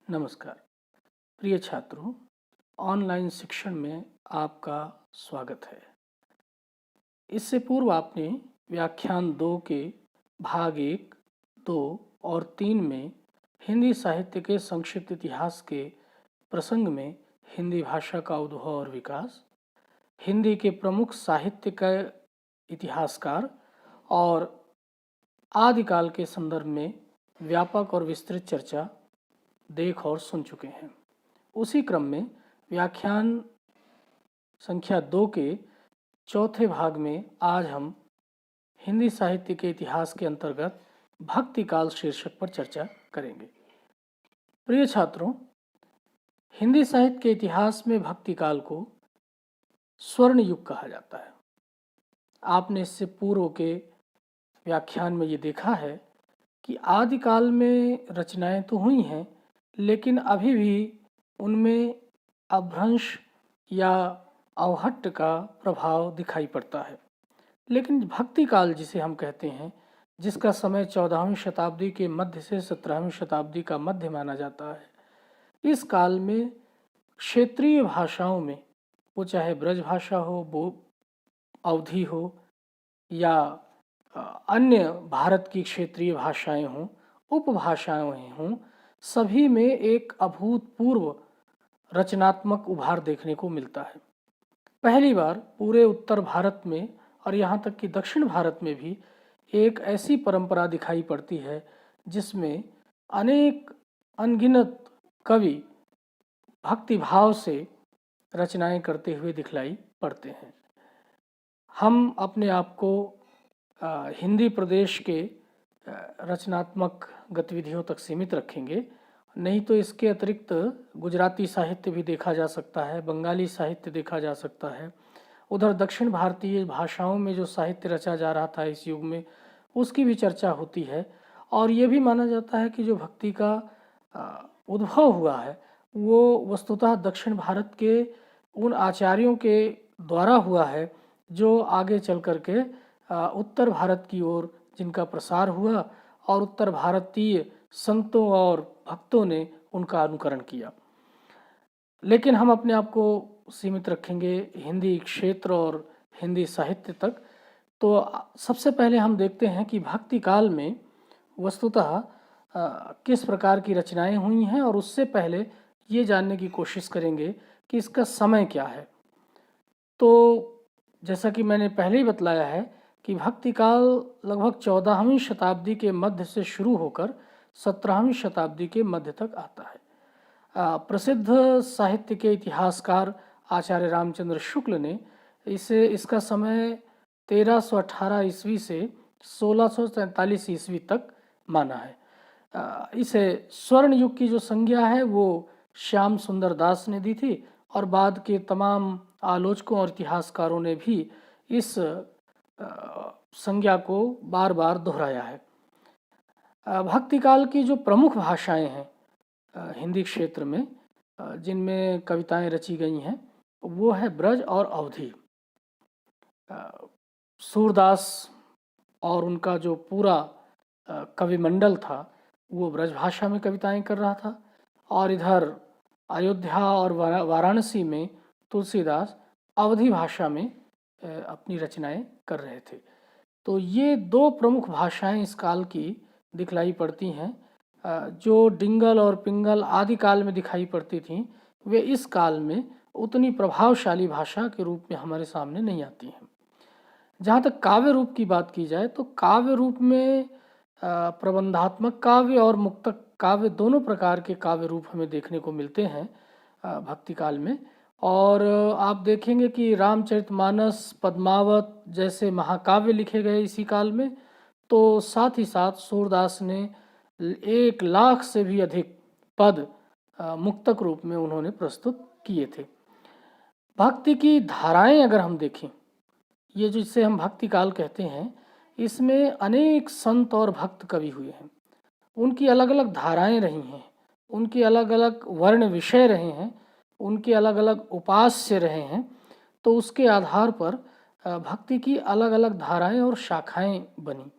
नमस्कार प्रिय छात्रों, ऑनलाइन शिक्षण में आपका स्वागत है। इससे पूर्व आपने व्याख्यान 2 के भाग 1, 2 और 3 में हिंदी साहित्य के संक्षिप्त इतिहास के प्रसंग में हिंदी भाषा का उद्भव और विकास, हिंदी के प्रमुख साहित्य का इतिहासकार और आदिकाल के संदर्भ में व्यापक और विस्तृत चर्चा देख और सुन चुके हैं। उसी क्रम में व्याख्यान संख्या 2 के चौथे भाग में आज हम हिंदी साहित्य के इतिहास के अंतर्गत भक्ति काल शीर्षक पर चर्चा करेंगे। प्रिय छात्रों, हिंदी साहित्य के इतिहास में भक्ति काल को स्वर्ण युग कहा जाता है। आपने इससे पूर्व के व्याख्यान में ये देखा है कि आदिकाल में रचनाएं तो हुई हैं, लेकिन अभी भी उनमें अपभ्रंश या अवहट्ट का प्रभाव दिखाई पड़ता है। लेकिन भक्ति काल जिसे हम कहते हैं, जिसका समय 14वीं शताब्दी के मध्य से 17वीं शताब्दी का मध्य माना जाता है, इस काल में क्षेत्रीय भाषाओं में, वो चाहे ब्रज भाषा हो, वो अवधी हो या अन्य भारत की क्षेत्रीय भाषाएं हों, उपभाषाएं हों, सभी में एक अभूतपूर्व रचनात्मक उभार देखने को मिलता है। पहली बार पूरे उत्तर भारत में और यहाँ तक कि दक्षिण भारत में भी एक ऐसी परंपरा दिखाई पड़ती है जिसमें अनेक अनगिनत कवि भक्ति भाव से रचनाएं करते हुए दिखलाई पड़ते हैं। हम अपने आप को हिंदी प्रदेश के रचनात्मक गतिविधियों तक सीमित रखेंगे, नहीं तो इसके अतिरिक्त गुजराती साहित्य भी देखा जा सकता है, बंगाली साहित्य देखा जा सकता है। उधर दक्षिण भारतीय भाषाओं में जो साहित्य रचा जा रहा था इस युग में, उसकी भी चर्चा होती है। और ये भी माना जाता है कि जो भक्ति का उद्भव हुआ है वो वस्तुतः दक्षिण भारत के उन आचार्यों के द्वारा हुआ है जो आगे चल कर के उत्तर भारत की ओर जिनका प्रसार हुआ और उत्तर भारतीय संतों और भक्तों ने उनका अनुकरण किया। लेकिन हम अपने आप को सीमित रखेंगे हिंदी क्षेत्र और हिंदी साहित्य तक। तो सबसे पहले हम देखते हैं कि भक्ति काल में वस्तुतः किस प्रकार की रचनाएं हुई हैं, और उससे पहले ये जानने की कोशिश करेंगे कि इसका समय क्या है। तो जैसा कि मैंने पहले ही बतलाया है कि भक्ति काल लगभग 14वीं शताब्दी के मध्य से शुरू होकर 17वीं शताब्दी के मध्य तक आता है। प्रसिद्ध साहित्य के इतिहासकार आचार्य रामचंद्र शुक्ल ने इसका समय 1318 ईस्वी से 1643 ईस्वी तक माना है। इसे स्वर्ण युग की जो संज्ञा है वो श्याम सुंदर दास ने दी थी, और बाद के तमाम आलोचकों और इतिहासकारों ने भी इस संज्ञा को बार बार दोहराया है। भक्ति काल की जो प्रमुख भाषाएं हैं हिंदी क्षेत्र में, जिनमें कविताएं रची गई हैं, वो है ब्रज और अवधी। सूरदास और उनका जो पूरा कविमंडल था वो ब्रज भाषा में कविताएं कर रहा था, और इधर अयोध्या और वाराणसी में तुलसीदास अवधी भाषा में अपनी रचनाएं कर रहे थे। तो ये दो प्रमुख भाषाएं इस काल की दिखलाई पड़ती हैं। जो डिंगल और पिंगल आदि काल में दिखाई पड़ती थीं, वे इस काल में उतनी प्रभावशाली भाषा के रूप में हमारे सामने नहीं आती हैं। जहाँ तक काव्य रूप की बात की जाए तो काव्य रूप में प्रबंधात्मक काव्य और मुक्तक काव्य दोनों प्रकार के काव्य रूप हमें देखने को मिलते हैं भक्ति काल में। और आप देखेंगे कि रामचरितमानस, पद्मावत जैसे महाकाव्य लिखे गए इसी काल में। तो साथ ही साथ सूरदास ने 1 लाख से भी अधिक पद मुक्तक रूप में उन्होंने प्रस्तुत किए थे। भक्ति की धाराएं अगर हम देखें, ये जिसे हम भक्ति काल कहते हैं, इसमें अनेक संत और भक्त कवि हुए हैं। उनकी अलग अलग धाराएं रही हैं, उनके अलग अलग वर्ण विषय रहे हैं, उनके अलग अलग उपास्य रहे हैं। तो उसके आधार पर भक्ति की अलग अलग धाराएं और शाखाएं बनी।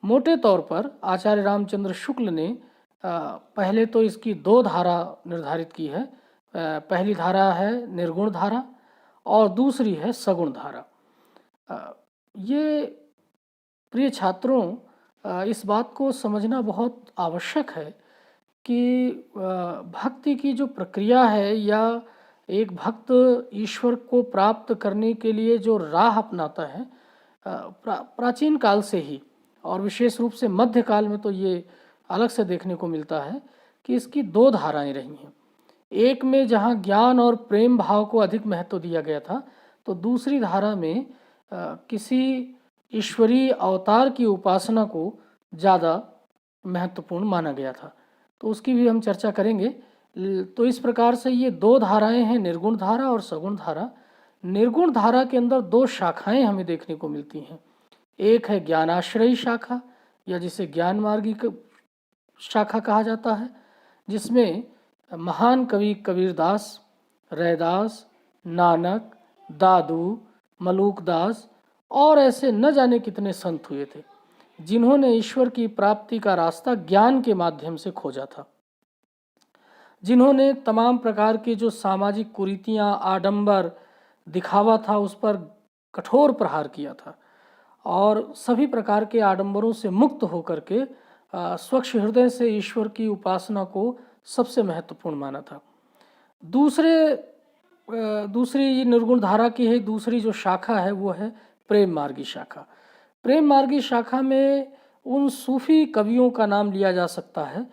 मोटे तौर पर आचार्य रामचंद्र शुक्ल ने पहले तो इसकी दो धारा निर्धारित की है। पहली धारा है निर्गुण धारा और दूसरी है सगुण धारा। ये प्रिय छात्रों, इस बात को समझना बहुत आवश्यक है कि भक्ति की जो प्रक्रिया है या एक भक्त ईश्वर को प्राप्त करने के लिए जो राह अपनाता है, प्राचीन काल से ही और विशेष रूप से मध्यकाल में तो ये अलग से देखने को मिलता है कि इसकी दो धाराएं रही हैं। एक में जहाँ ज्ञान और प्रेम भाव को अधिक महत्व दिया गया था, तो दूसरी धारा में किसी ईश्वरीय अवतार की उपासना को ज़्यादा महत्वपूर्ण माना गया था। तो उसकी भी हम चर्चा करेंगे। तो इस प्रकार से ये दो धाराएं हैं, निर्गुण धारा और सगुण धारा। निर्गुण धारा के अंदर दो शाखाएं हमें देखने को मिलती हैं। एक है ज्ञानाश्रयी शाखा या जिसे ज्ञान मार्गी शाखा कहा जाता है, जिसमें महान कवि कबीरदास, रैदास, नानक, दादू, मलूकदास और ऐसे न जाने कितने संत हुए थे जिन्होंने ईश्वर की प्राप्ति का रास्ता ज्ञान के माध्यम से खोजा था, जिन्होंने तमाम प्रकार की जो सामाजिक कुरीतियाँ, आडंबर, दिखावा था उस पर कठोर प्रहार किया था और सभी प्रकार के आडंबरों से मुक्त होकर के स्वच्छ हृदय से ईश्वर की उपासना को सबसे महत्वपूर्ण माना था। दूसरी निर्गुण धारा की है दूसरी जो शाखा है वो है प्रेम मार्गी शाखा। प्रेम मार्गी शाखा में उन सूफी कवियों का नाम लिया जा सकता है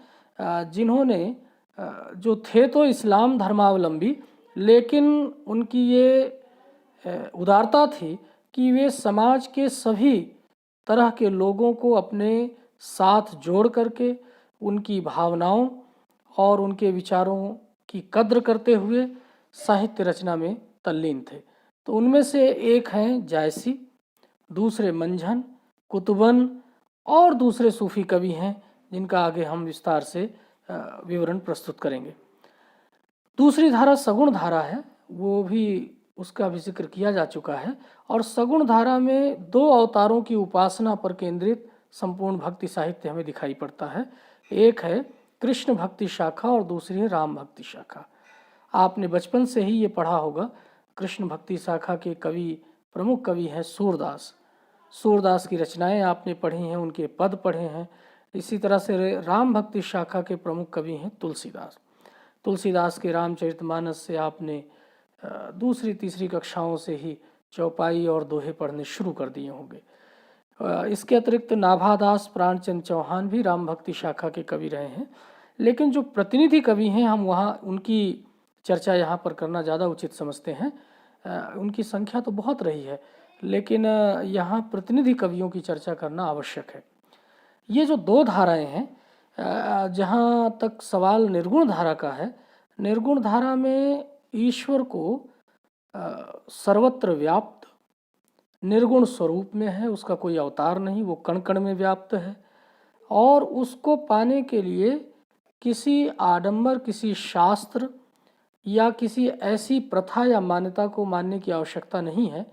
जिन्होंने जो थे तो इस्लाम धर्मावलंबी, लेकिन उनकी ये उदारता थी कि वे समाज के सभी तरह के लोगों को अपने साथ जोड़ करके उनकी भावनाओं और उनके विचारों की कद्र करते हुए साहित्य रचना में तल्लीन थे। तो उनमें से एक हैं जायसी, दूसरे मंझन, कुतुबन और दूसरे सूफी कवि हैं जिनका आगे हम विस्तार से विवरण प्रस्तुत करेंगे। दूसरी धारा सगुण धारा है, वो भी उसका भी जिक्र किया जा चुका है और सगुण धारा में दो अवतारों की उपासना पर केंद्रित संपूर्ण भक्ति साहित्य हमें दिखाई पड़ता है। एक है कृष्ण भक्ति शाखा और दूसरी है राम भक्ति शाखा। आपने बचपन से ही ये पढ़ा होगा। कृष्ण भक्ति शाखा के प्रमुख कवि हैं सूरदास। सूरदास की रचनाएं आपने पढ़ी हैं, उनके पद पढ़े हैं। इसी तरह से राम भक्ति शाखा के प्रमुख कवि हैं तुलसीदास। तुलसीदास के रामचरितमानस से आपने दूसरी तीसरी कक्षाओं से ही चौपाई और दोहे पढ़ने शुरू कर दिए होंगे। इसके अतिरिक्त नाभादास, प्राणचंद चौहान भी राम भक्ति शाखा के कवि रहे हैं, लेकिन जो प्रतिनिधि कवि हैं हम वहाँ उनकी चर्चा यहाँ पर करना ज़्यादा उचित समझते हैं। उनकी संख्या तो बहुत रही है, लेकिन यहाँ प्रतिनिधि कवियों की चर्चा करना आवश्यक है। ये जो दो धाराएं हैं, जहाँ तक सवाल निर्गुण धारा का है, निर्गुण धारा में ईश्वर को सर्वत्र व्याप्त निर्गुण स्वरूप में है, उसका कोई अवतार नहीं, वो कण कण में व्याप्त है और उसको पाने के लिए किसी आडंबर, किसी शास्त्र या किसी ऐसी प्रथा या मान्यता को मानने की आवश्यकता नहीं है।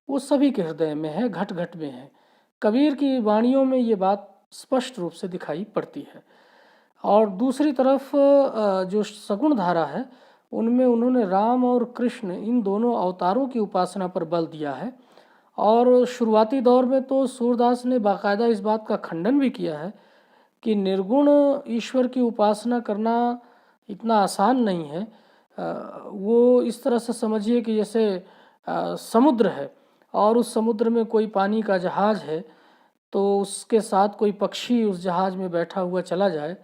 वो सभी के हृदय में है, घट घट में है। कबीर की वाणियों में ये बात स्पष्ट रूप से दिखाई पड़ती है। और दूसरी तरफ जो सगुण धारा है उनमें उन्होंने राम और कृष्ण इन दोनों अवतारों की उपासना पर बल दिया है और शुरुआती दौर में तो सूरदास ने बाकायदा इस बात का खंडन भी किया है कि निर्गुण ईश्वर की उपासना करना इतना आसान नहीं है। वो इस तरह से समझिए कि जैसे समुद्र है और उस समुद्र में कोई पानी का जहाज़ है, तो उसके साथ कोई पक्षी उस जहाज़ में बैठा हुआ चला जाए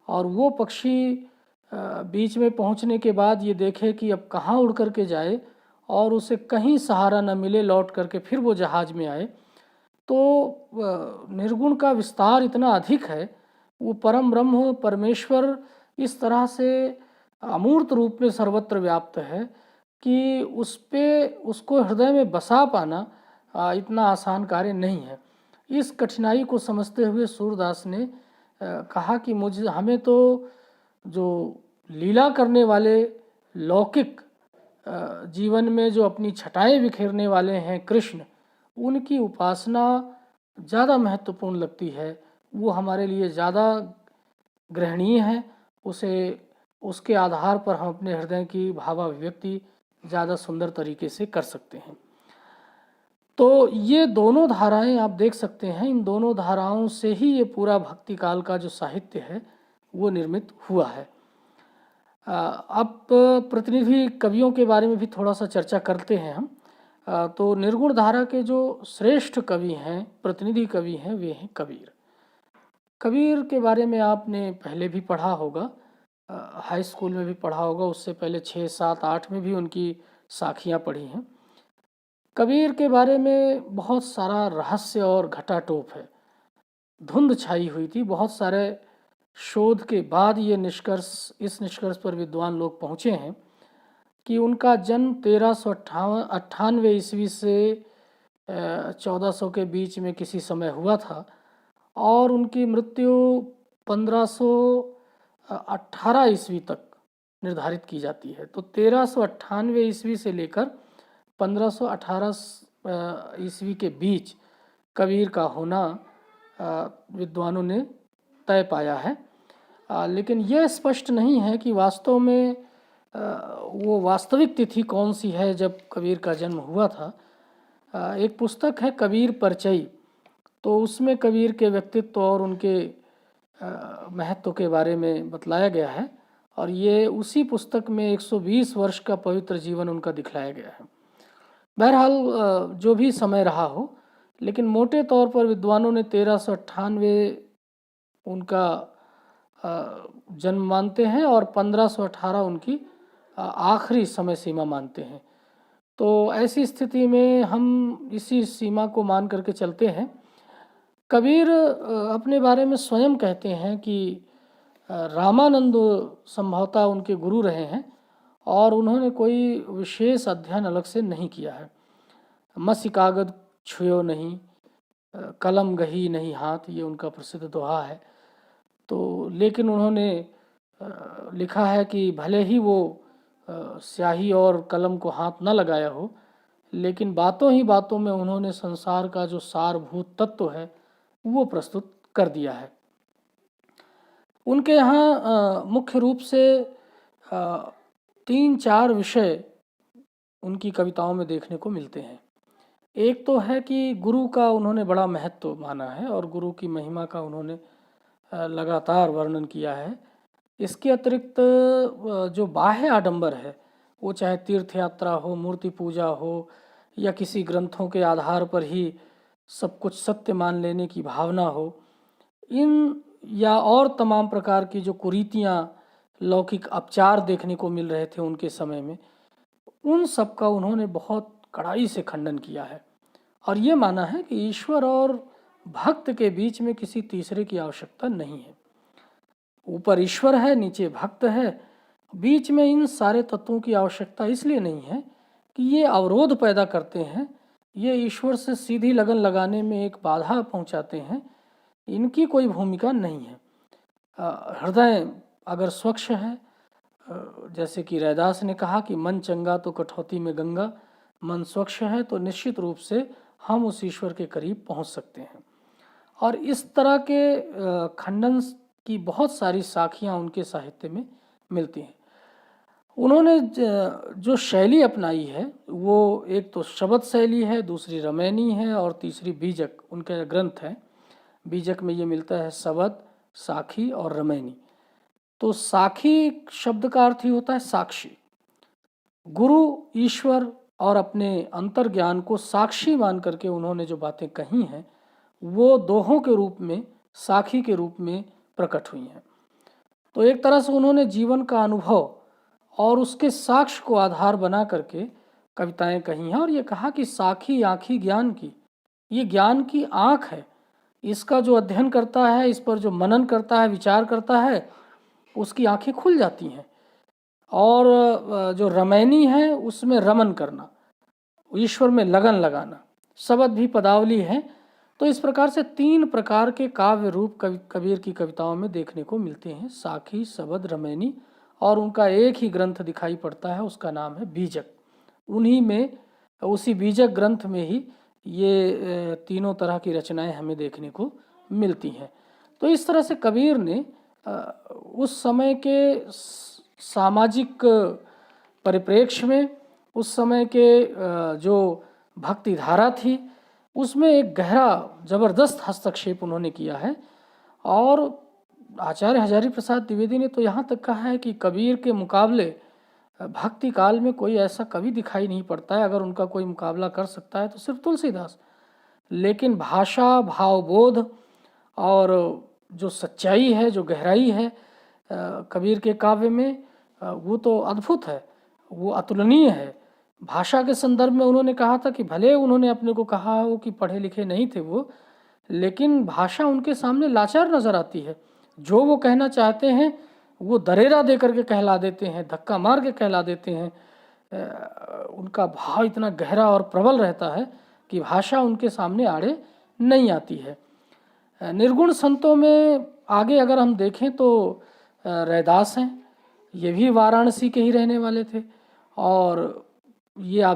और वो पक्षी बीच में पहुंचने के बाद ये देखे कि अब कहाँ उड़ कर के जाए और उसे कहीं सहारा न मिले, लौट करके फिर वो जहाज़ में आए, तो निर्गुण का विस्तार इतना अधिक है। वो परम ब्रह्म परमेश्वर इस तरह से अमूर्त रूप में सर्वत्र व्याप्त है कि उसको हृदय में बसा पाना इतना आसान कार्य नहीं है। इस कठिनाई को समझते हुए सूरदास ने कहा कि हमें तो जो लीला करने वाले लौकिक जीवन में जो अपनी छटाएं बिखेरने वाले हैं कृष्ण, उनकी उपासना ज़्यादा महत्वपूर्ण लगती है। वो हमारे लिए ज़्यादा ग्रहणीय है उसे उसके आधार पर हम अपने हृदय की भावाभिव्यक्ति ज़्यादा सुंदर तरीके से कर सकते हैं। तो ये दोनों धाराएं आप देख सकते हैं, इन दोनों धाराओं से ही ये पूरा भक्ति काल का जो साहित्य है वो निर्मित हुआ है। अब प्रतिनिधि कवियों के बारे में भी थोड़ा सा चर्चा करते हैं हम। तो निर्गुण धारा के जो श्रेष्ठ कवि हैं, प्रतिनिधि कवि हैं, वे हैं कबीर। कबीर के बारे में आपने पहले भी पढ़ा होगा, हाई स्कूल में भी पढ़ा होगा, उससे पहले 6, 7, 8 में भी उनकी साखियाँ पढ़ी हैं। कबीर के बारे में बहुत सारा रहस्य और घटाटोप है, धुंध छाई हुई थी। बहुत सारे शोध के बाद ये इस निष्कर्ष पर विद्वान लोग पहुँचे हैं कि उनका जन्म 1398 ईस्वी से 1400 के बीच में किसी समय हुआ था और उनकी मृत्यु 1518 ईस्वी तक निर्धारित की जाती है। तो 1398 ईस्वी से लेकर 1518 ईस्वी के बीच कबीर का होना विद्वानों ने तय पाया है। लेकिन यह स्पष्ट नहीं है कि वास्तव में वो वास्तविक तिथि कौन सी है जब कबीर का जन्म हुआ था। एक पुस्तक है कबीर परिचय, तो उसमें कबीर के व्यक्तित्व और उनके महत्व के बारे में बतलाया गया है और ये उसी पुस्तक में 120 वर्ष का पवित्र जीवन उनका दिखलाया गया है। बहरहाल जो भी समय रहा हो, लेकिन मोटे तौर पर विद्वानों ने 1398 उनका जन्म मानते हैं और 1518 उनकी आखिरी समय सीमा मानते हैं। तो ऐसी स्थिति में हम इसी सीमा को मान करके चलते हैं। कबीर अपने बारे में स्वयं कहते हैं कि रामानंद संभवतः उनके गुरु रहे हैं और उन्होंने कोई विशेष अध्ययन अलग से नहीं किया है। मसी कागज छुयो नहीं, कलम गही नहीं हाथ, ये उनका प्रसिद्ध दोहा है। तो लेकिन उन्होंने लिखा है कि भले ही वो स्याही और कलम को हाथ न लगाया हो, लेकिन बातों ही बातों में उन्होंने संसार का जो सारभूत तत्व है वो प्रस्तुत कर दिया है। उनके यहाँ मुख्य रूप से 3-4 विषय उनकी कविताओं में देखने को मिलते हैं। एक तो है कि गुरु का उन्होंने बड़ा महत्व माना है और गुरु की महिमा का उन्होंने लगातार वर्णन किया है। इसके अतिरिक्त जो बाह्य आडंबर है, वो चाहे तीर्थ यात्रा हो, मूर्ति पूजा हो या किसी ग्रंथों के आधार पर ही सब कुछ सत्य मान लेने की भावना हो, इन या और तमाम प्रकार की जो कुरीतियाँ, लौकिक अपचार देखने को मिल रहे थे उनके समय में, उन सब का उन्होंने बहुत कड़ाई से खंडन किया है और ये माना है कि ईश्वर और भक्त के बीच में किसी तीसरे की आवश्यकता नहीं है। ऊपर ईश्वर है, नीचे भक्त है, बीच में इन सारे तत्वों की आवश्यकता इसलिए नहीं है कि ये अवरोध पैदा करते हैं, ये ईश्वर से सीधी लगन लगाने में एक बाधा पहुंचाते हैं, इनकी कोई भूमिका नहीं है। हृदय अगर स्वच्छ है, जैसे कि रैदास ने कहा कि मन चंगा तो कठौती में गंगा, मन स्वच्छ है तो निश्चित रूप से हम उस ईश्वर के करीब पहुंच सकते हैं। और इस तरह के खंडन की बहुत सारी साखियाँ उनके साहित्य में मिलती हैं। उन्होंने जो शैली अपनाई है वो एक तो शब्द शैली है, दूसरी रमैनी है और तीसरी बीजक, उनका ग्रंथ है। बीजक में ये मिलता है शब्द, साखी और रमैनी। तो साखी शब्द का अर्थ ही होता है साक्षी। गुरु, ईश्वर और अपने अंतर्ज्ञान को साक्षी मान करके उन्होंने जो बातें कही हैं वो दोहों के रूप में, साखी के रूप में प्रकट हुई हैं। तो एक तरह से उन्होंने जीवन का अनुभव और उसके साक्ष्य को आधार बना करके कविताएं कही हैं और ये कहा कि साखी आँखी ज्ञान की, ये ज्ञान की आँख है, इसका जो अध्ययन करता है, इस पर जो मनन करता है, विचार करता है, उसकी आँखें खुल जाती हैं। और जो रमैनी है उसमें रमन करना, ईश्वर में लगन लगाना, शब्द भी पदावली है। तो इस प्रकार से 3 प्रकार के काव्य रूप कबीर की कविताओं में देखने को मिलते हैं, साखी, शब्द, रमैनी, और उनका एक ही ग्रंथ दिखाई पड़ता है, उसका नाम है बीजक। उन्हीं में, उसी बीजक ग्रंथ में ही ये तीनों तरह की रचनाएं हमें देखने को मिलती हैं। तो इस तरह से कबीर ने उस समय के सामाजिक परिप्रेक्ष्य में, उस समय के जो भक्ति धारा थी, उसमें एक गहरा जबरदस्त हस्तक्षेप उन्होंने किया है। और आचार्य हजारी प्रसाद द्विवेदी ने तो यहाँ तक कहा है कि कबीर के मुकाबले भक्ति काल में कोई ऐसा कवि दिखाई नहीं पड़ता है, अगर उनका कोई मुकाबला कर सकता है तो सिर्फ तुलसीदास। लेकिन भाषा, भावबोध और जो सच्चाई है, जो गहराई है कबीर के काव्य में, वो तो अद्भुत है, वो अतुलनीय है। भाषा के संदर्भ में उन्होंने कहा था कि भले उन्होंने अपने को कहा हो कि पढ़े लिखे नहीं थे वो, लेकिन भाषा उनके सामने लाचार नज़र आती है। जो वो कहना चाहते हैं वो दरेरा दे करके कहला देते हैं, धक्का मार के कहला देते हैं। उनका भाव इतना गहरा और प्रबल रहता है कि भाषा उनके सामने आड़े नहीं आती है। निर्गुण संतों में आगे अगर हम देखें तो रैदास हैं, ये भी वाराणसी के ही रहने वाले थे। और ये आप